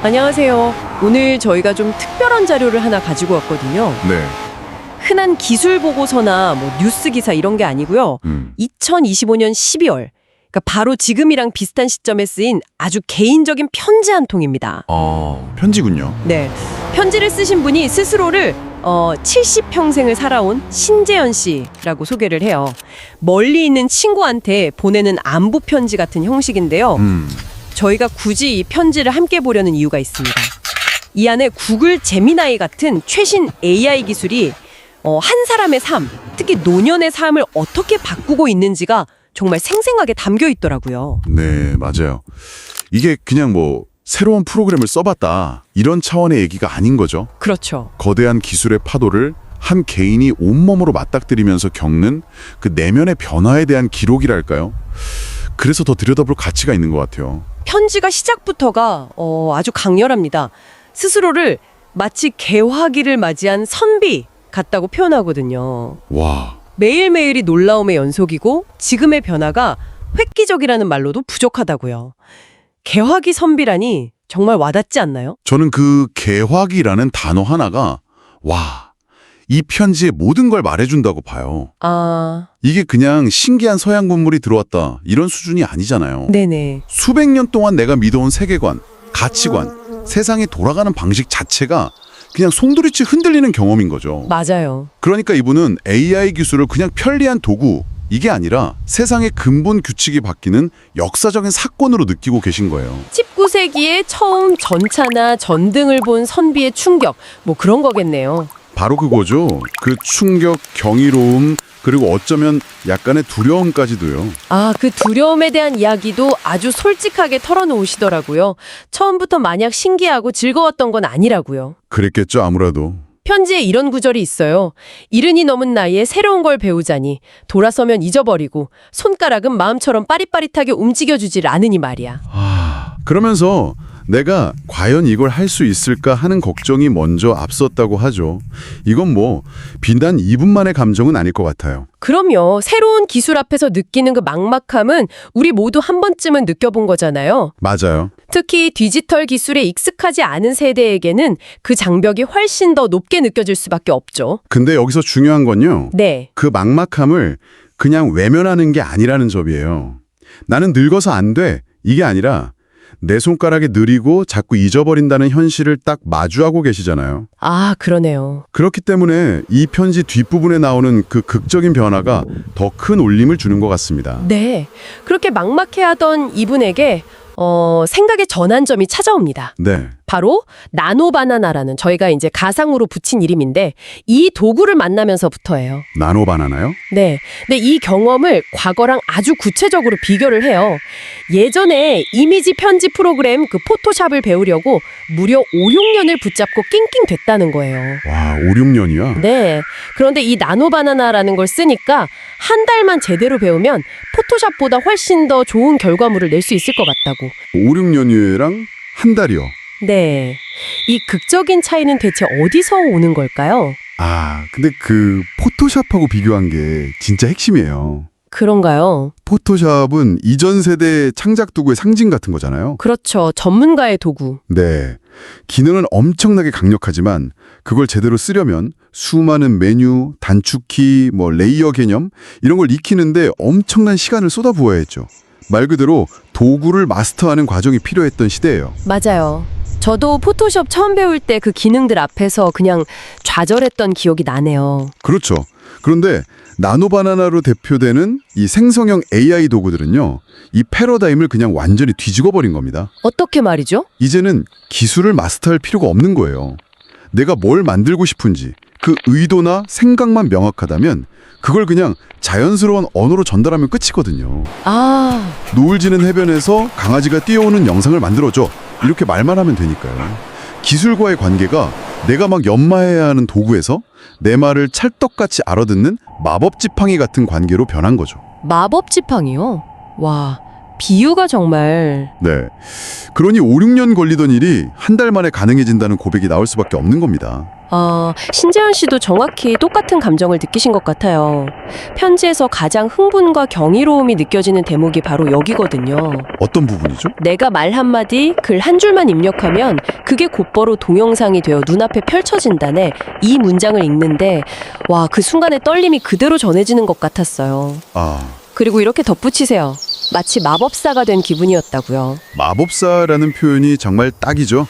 안녕하세요. 오늘 저희가 좀 특별한 자료를 하나 가지고 왔거든요. 네. 흔한 기술 보고서나 뭐 뉴스 기사 이런 게 아니고요. 2025년 12월, 그러니까 바로 지금이랑 비슷한 시점에 쓰인 아주 개인적인 편지 한 통입니다. 편지군요. 네. 편지를 쓰신 분이 스스로를 70평생을 살아온 신재현 씨라고 소개를 해요. 멀리 있는 친구한테 보내는 안부 편지 같은 형식인데요. 저희가 굳이 이 편지를 함께 보려는 이유가 있습니다. 이 안에 구글 제미나이 같은 최신 AI 기술이 한 사람의 삶, 특히 노년의 삶을 어떻게 바꾸고 있는지가 정말 생생하게 담겨 있더라고요. 네, 맞아요. 이게 그냥 뭐 새로운 프로그램을 써봤다 이런 차원의 얘기가 아닌 거죠. 그렇죠. 거대한 기술의 파도를 한 개인이 온몸으로 맞닥뜨리면서 겪는 그 내면의 변화에 대한 기록이랄까요? 그래서 더 들여다볼 가치가 있는 것 같아요. 편지가 시작부터가 아주 강렬합니다. 스스로를 마치 개화기를 맞이한 선비 같다고 표현하거든요. 와, 매일매일이 놀라움의 연속이고 지금의 변화가 획기적이라는 말로도 부족하다고요. 개화기 선비라니 정말 와닿지 않나요? 저는 그 개화기라는 단어 하나가 이 편지의 모든 걸 말해준다고 봐요. 이게 그냥 신기한 서양 문물이 들어왔다 이런 수준이 아니잖아요. 네네. 수백 년 동안 내가 믿어온 세계관, 가치관, 세상이 돌아가는 방식 자체가 그냥 송두리째 흔들리는 경험인 거죠. 맞아요. 그러니까 이분은 AI 기술을 그냥 편리한 도구, 이게 아니라 세상의 근본 규칙이 바뀌는 역사적인 사건으로 느끼고 계신 거예요. 19세기에 처음 전차나 전등을 본 선비의 충격, 뭐 그런 거겠네요. 바로 그거죠. 그 충격, 경이로움, 그리고 어쩌면 약간의 두려움까지도요. 그 두려움에 대한 이야기도 아주 솔직하게 털어놓으시더라고요. 처음부터 마냥 신기하고 즐거웠던 건 아니라고요. 그랬겠죠, 아무래도. 편지에 이런 구절이 있어요. 이른이 넘은 나이에 새로운 걸 배우자니 돌아서면 잊어버리고 손가락은 마음처럼 빠릿빠릿하게 움직여주질 않으니 말이야. 그러면서 내가 과연 이걸 할 수 있을까 하는 걱정이 먼저 앞섰다고 하죠. 이건 뭐 비단 이분만의 감정은 아닐 것 같아요. 그럼요. 새로운 기술 앞에서 느끼는 그 막막함은 우리 모두 한 번쯤은 느껴본 거잖아요. 맞아요. 특히 디지털 기술에 익숙하지 않은 세대에게는 그 장벽이 훨씬 더 높게 느껴질 수밖에 없죠. 근데 여기서 중요한 건요. 네. 그 막막함을 그냥 외면하는 게 아니라는 점이에요. 나는 늙어서 안 돼. 이게 아니라 내 손가락이 느리고 자꾸 잊어버린다는 현실을 딱 마주하고 계시잖아요. 그러네요. 그렇기 때문에 이 편지 뒷부분에 나오는 그 극적인 변화가 더 큰 울림을 주는 것 같습니다. 네. 그렇게 막막해하던 이분에게 생각의 전환점이 찾아옵니다. 네. 바로 나노바나나라는 저희가 이제 가상으로 붙인 이름인데 이 도구를 만나면서부터예요. 나노바나나요? 네. 근데 이 경험을 과거랑 아주 구체적으로 비교를 해요. 예전에 이미지 편집 프로그램 그 포토샵을 배우려고 무려 5, 6년을 붙잡고 낑낑 됐다는 거예요. 와, 5, 6년이야? 네. 그런데 이 나노바나나라는 걸 쓰니까 한 달만 제대로 배우면 포토샵보다 훨씬 더 좋은 결과물을 낼 수 있을 것 같다고. 5, 6년이랑 한 달이요? 네. 이 극적인 차이는 대체 어디서 오는 걸까요? 근데 그 포토샵하고 비교한 게 진짜 핵심이에요. 그런가요? 포토샵은 이전 세대 창작 도구의 상징 같은 거잖아요. 그렇죠. 전문가의 도구. 네. 기능은 엄청나게 강력하지만 그걸 제대로 쓰려면 수많은 메뉴, 단축키, 레이어 개념 이런 걸 익히는데 엄청난 시간을 쏟아부어야 했죠. 말 그대로 도구를 마스터하는 과정이 필요했던 시대예요. 맞아요. 저도 포토샵 처음 배울 때 그 기능들 앞에서 그냥 좌절했던 기억이 나네요. 그렇죠. 그런데 나노바나나로 대표되는 이 생성형 AI 도구들은요. 이 패러다임을 그냥 완전히 뒤집어 버린 겁니다. 어떻게 말이죠? 이제는 기술을 마스터할 필요가 없는 거예요. 내가 뭘 만들고 싶은지 그 의도나 생각만 명확하다면 그걸 그냥 자연스러운 언어로 전달하면 끝이거든요. 노을 지는 해변에서 강아지가 뛰어오는 영상을 만들어줘. 이렇게 말만 하면 되니까요. 기술과의 관계가 내가 막 연마해야 하는 도구에서 내 말을 찰떡같이 알아듣는 마법 지팡이 같은 관계로 변한 거죠. 마법 지팡이요? 와, 비유가 정말... 네. 그러니 5, 6년 걸리던 일이 한 달 만에 가능해진다는 고백이 나올 수밖에 없는 겁니다. 신재현 씨도 정확히 똑같은 감정을 느끼신 것 같아요. 편지에서 가장 흥분과 경이로움이 느껴지는 대목이 바로 여기거든요. 어떤 부분이죠? 내가 말 한마디, 글 한 줄만 입력하면 그게 곧바로 동영상이 되어 눈앞에 펼쳐진다네. 이 문장을 읽는데 와, 그 순간의 떨림이 그대로 전해지는 것 같았어요. 그리고 이렇게 덧붙이세요. 마치 마법사가 된 기분이었다고요. 마법사라는 표현이 정말 딱이죠.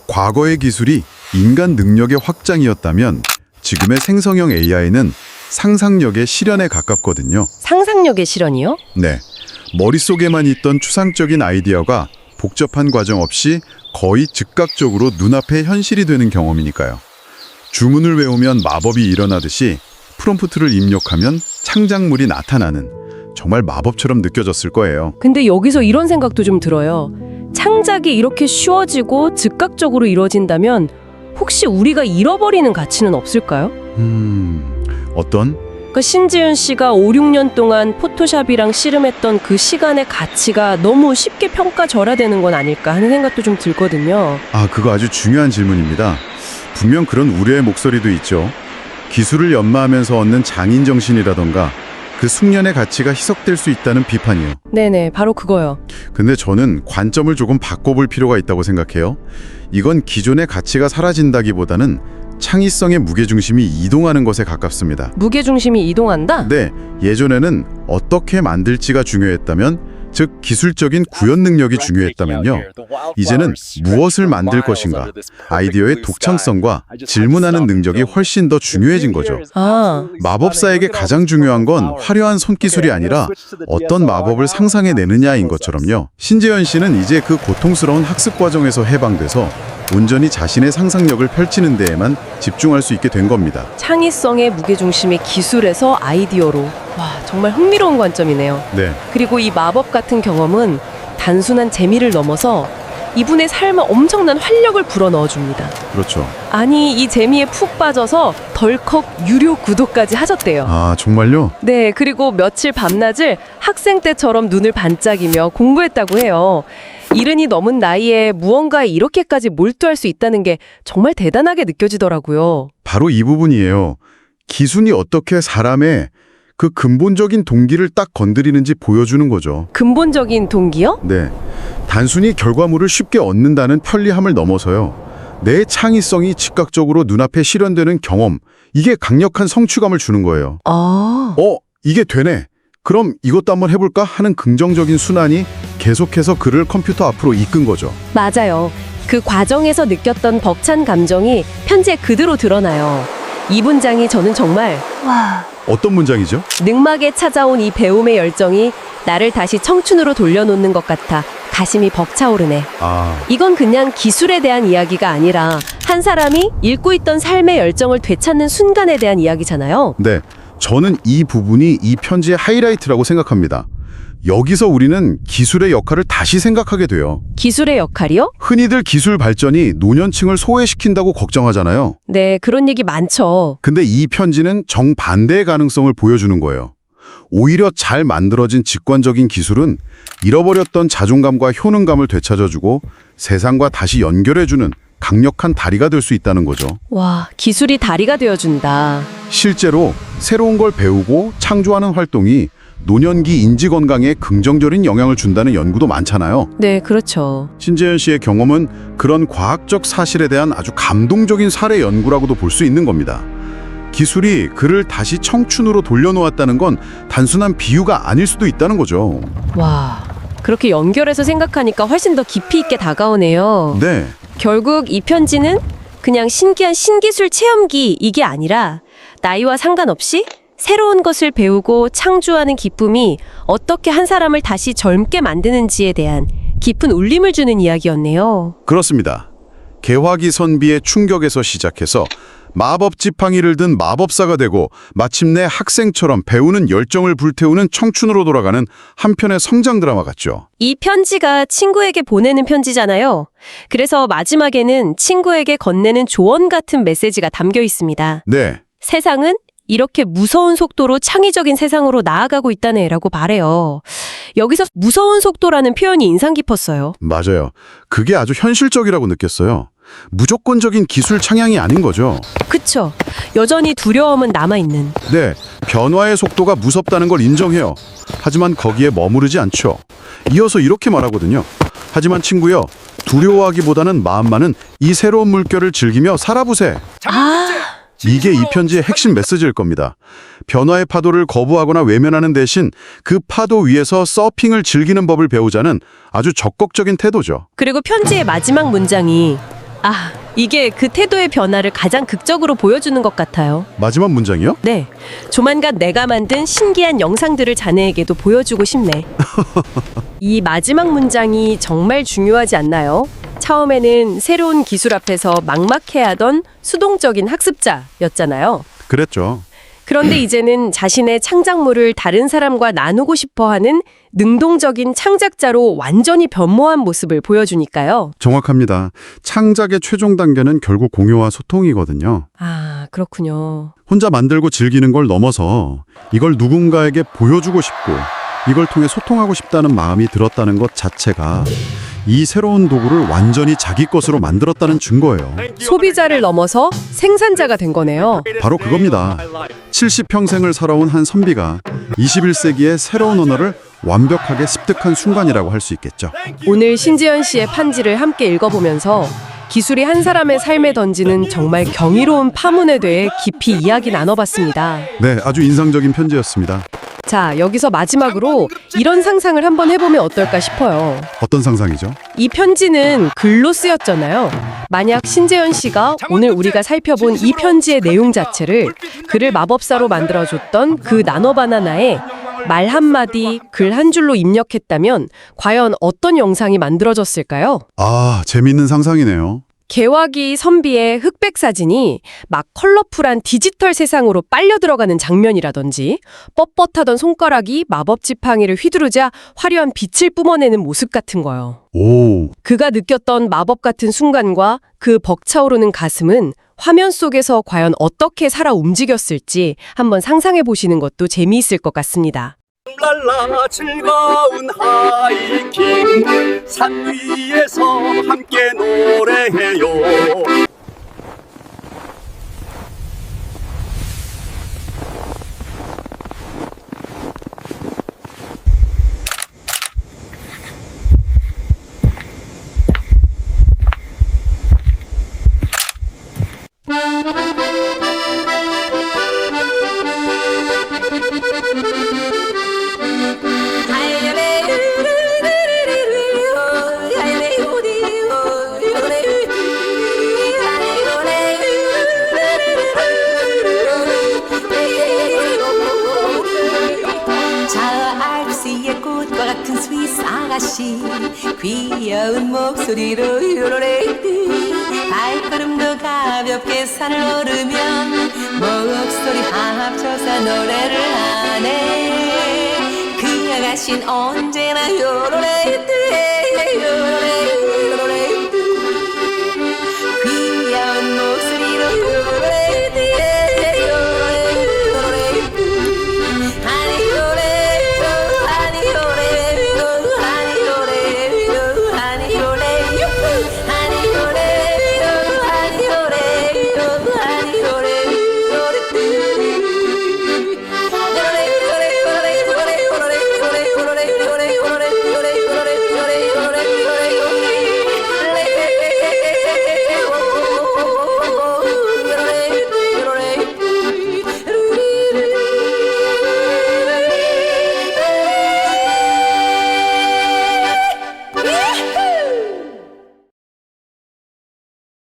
과거의 기술이 인간 능력의 확장이었다면 지금의 생성형 AI는 상상력의 실현에 가깝거든요. 상상력의 실현이요? 네. 머릿속에만 있던 추상적인 아이디어가 복잡한 과정 없이 거의 즉각적으로 눈앞에 현실이 되는 경험이니까요. 주문을 외우면 마법이 일어나듯이 프롬프트를 입력하면 창작물이 나타나는 정말 마법처럼 느껴졌을 거예요. 근데 여기서 이런 생각도 좀 들어요. 창작이 이렇게 쉬워지고 즉각적으로 이루어진다면 혹시 우리가 잃어버리는 가치는 없을까요? 어떤? 신지은 씨가 5, 6년 동안 포토샵이랑 씨름했던 그 시간의 가치가 너무 쉽게 평가절하되는 건 아닐까 하는 생각도 좀 들거든요. 그거 아주 중요한 질문입니다. 분명 그런 우려의 목소리도 있죠. 기술을 연마하면서 얻는 장인 정신이라던가 그 숙련의 가치가 희석될 수 있다는 비판이요. 네네, 바로 그거요. 근데 저는 관점을 조금 바꿔볼 필요가 있다고 생각해요. 이건 기존의 가치가 사라진다기보다는 창의성의 무게중심이 이동하는 것에 가깝습니다. 무게중심이 이동한다? 네, 예전에는 어떻게 만들지가 중요했다면, 즉 기술적인 구현 능력이 중요했다면요. 이제는 무엇을 만들 것인가, 아이디어의 독창성과 질문하는 능력이 훨씬 더 중요해진 거죠. 마법사에게 가장 중요한 건 화려한 손기술이 아니라 어떤 마법을 상상해내느냐인 것처럼요. 신재현 씨는 이제 그 고통스러운 학습 과정에서 해방돼서 온전히 자신의 상상력을 펼치는 데에만 집중할 수 있게 된 겁니다. 창의성의 무게중심이 기술에서 아이디어로. 와, 정말 흥미로운 관점이네요. 네. 그리고 이 마법 같은 경험은 단순한 재미를 넘어서 이분의 삶에 엄청난 활력을 불어넣어줍니다. 그렇죠. 아니, 이 재미에 푹 빠져서 덜컥 유료 구독까지 하셨대요. 정말요? 네, 그리고 며칠 밤낮을 학생 때처럼 눈을 반짝이며 공부했다고 해요. 이른이 넘은 나이에 무언가에 이렇게까지 몰두할 수 있다는 게 정말 대단하게 느껴지더라고요. 바로 이 부분이에요. 기술이 어떻게 사람의 그 근본적인 동기를 딱 건드리는지 보여주는 거죠. 근본적인 동기요? 네. 단순히 결과물을 쉽게 얻는다는 편리함을 넘어서요. 내 창의성이 즉각적으로 눈앞에 실현되는 경험, 이게 강력한 성취감을 주는 거예요. 이게 되네. 그럼 이것도 한번 해볼까 하는 긍정적인 순환이 계속해서 그를 컴퓨터 앞으로 이끈 거죠. 맞아요. 그 과정에서 느꼈던 벅찬 감정이 편지에 그대로 드러나요. 이 문장이 저는 정말 어떤 문장이죠? 늑막에 찾아온 이 배움의 열정이 나를 다시 청춘으로 돌려놓는 것 같아 가심이 벅차오르네. 이건 그냥 기술에 대한 이야기가 아니라 한 사람이 읽고 있던 삶의 열정을 되찾는 순간에 대한 이야기잖아요. 네, 저는 이 부분이 이 편지의 하이라이트라고 생각합니다. 여기서 우리는 기술의 역할을 다시 생각하게 돼요. 기술의 역할이요? 흔히들 기술 발전이 노년층을 소외시킨다고 걱정하잖아요. 네, 그런 얘기 많죠. 근데 이 편지는 정반대의 가능성을 보여주는 거예요. 오히려 잘 만들어진 직관적인 기술은 잃어버렸던 자존감과 효능감을 되찾아주고 세상과 다시 연결해주는 강력한 다리가 될 수 있다는 거죠. 와, 기술이 다리가 되어준다. 실제로 새로운 걸 배우고 창조하는 활동이 노년기 인지 건강에 긍정적인 영향을 준다는 연구도 많잖아요. 네, 그렇죠. 신재현 씨의 경험은 그런 과학적 사실에 대한 아주 감동적인 사례 연구라고도 볼 수 있는 겁니다. 기술이 그를 다시 청춘으로 돌려놓았다는 건 단순한 비유가 아닐 수도 있다는 거죠. 와, 그렇게 연결해서 생각하니까 훨씬 더 깊이 있게 다가오네요. 네. 결국 이 편지는 그냥 신기한 신기술 체험기 이게 아니라 나이와 상관없이 새로운 것을 배우고 창조하는 기쁨이 어떻게 한 사람을 다시 젊게 만드는지에 대한 깊은 울림을 주는 이야기였네요. 그렇습니다. 개화기 선비의 충격에서 시작해서 마법 지팡이를 든 마법사가 되고 마침내 학생처럼 배우는 열정을 불태우는 청춘으로 돌아가는 한 편의 성장 드라마 같죠. 이 편지가 친구에게 보내는 편지잖아요. 그래서 마지막에는 친구에게 건네는 조언 같은 메시지가 담겨 있습니다. 네. 세상은 이렇게 무서운 속도로 창의적인 세상으로 나아가고 있다네라고 말해요. 여기서 무서운 속도라는 표현이 인상 깊었어요. 맞아요. 그게 아주 현실적이라고 느꼈어요. 무조건적인 기술 창향이 아닌 거죠. 그쵸. 여전히 두려움은 남아있는. 네, 변화의 속도가 무섭다는 걸 인정해요. 하지만 거기에 머무르지 않죠. 이어서 이렇게 말하거든요. 하지만 친구여, 두려워하기보다는 마음만은 이 새로운 물결을 즐기며 살아보세. 이게 이 편지의 핵심 메시지일 겁니다. 변화의 파도를 거부하거나 외면하는 대신 그 파도 위에서 서핑을 즐기는 법을 배우자는 아주 적극적인 태도죠. 그리고 편지의 마지막 문장이 이게 그 태도의 변화를 가장 극적으로 보여주는 것 같아요. 마지막 문장이요? 네. 조만간 내가 만든 신기한 영상들을 자네에게도 보여주고 싶네. 이 마지막 문장이 정말 중요하지 않나요? 처음에는 새로운 기술 앞에서 막막해하던 수동적인 학습자였잖아요. 그랬죠. 그런데 이제는 자신의 창작물을 다른 사람과 나누고 싶어하는 능동적인 창작자로 완전히 변모한 모습을 보여주니까요. 정확합니다. 창작의 최종 단계는 결국 공유와 소통이거든요. 그렇군요. 혼자 만들고 즐기는 걸 넘어서 이걸 누군가에게 보여주고 싶고 이걸 통해 소통하고 싶다는 마음이 들었다는 것 자체가 이 새로운 도구를 완전히 자기 것으로 만들었다는 증거예요. 소비자를 넘어서 생산자가 된 거네요. 바로 그겁니다. 70평생을 살아온 한 선비가 21세기의 새로운 언어를 완벽하게 습득한 순간이라고 할 수 있겠죠. 오늘 신지연 씨의 편지를 함께 읽어보면서 기술이 한 사람의 삶에 던지는 정말 경이로운 파문에 대해 깊이 이야기 나눠봤습니다. 네, 아주 인상적인 편지였습니다. 자, 여기서 마지막으로 이런 상상을 한번 해보면 어떨까 싶어요. 어떤 상상이죠? 이 편지는 글로 쓰였잖아요. 만약 신재현 씨가 오늘 우리가 살펴본 이 편지의 내용 자체를 글을 마법사로 만들어줬던 그 나노바나나에 말 한마디, 글 한 줄로 입력했다면 과연 어떤 영상이 만들어졌을까요? 재밌는 상상이네요. 개화기 선비의 흑백 사진이 막 컬러풀한 디지털 세상으로 빨려 들어가는 장면이라든지 뻣뻣하던 손가락이 마법 지팡이를 휘두르자 화려한 빛을 뿜어내는 모습 같은 거요. 그가 느꼈던 마법 같은 순간과 그 벅차오르는 가슴은 화면 속에서 과연 어떻게 살아 움직였을지 한번 상상해 보시는 것도 재미있을 것 같습니다. 랄라 즐거운 하이킹 산 위에서 함께 노래해요. 같은 스위스 아가씨 귀여운 목소리로 요로레이디 발걸음도 가볍게 산을 오르면 목소리 합쳐서 노래를 하네 그 아가씨는 언제나 요로레이디 요로레이디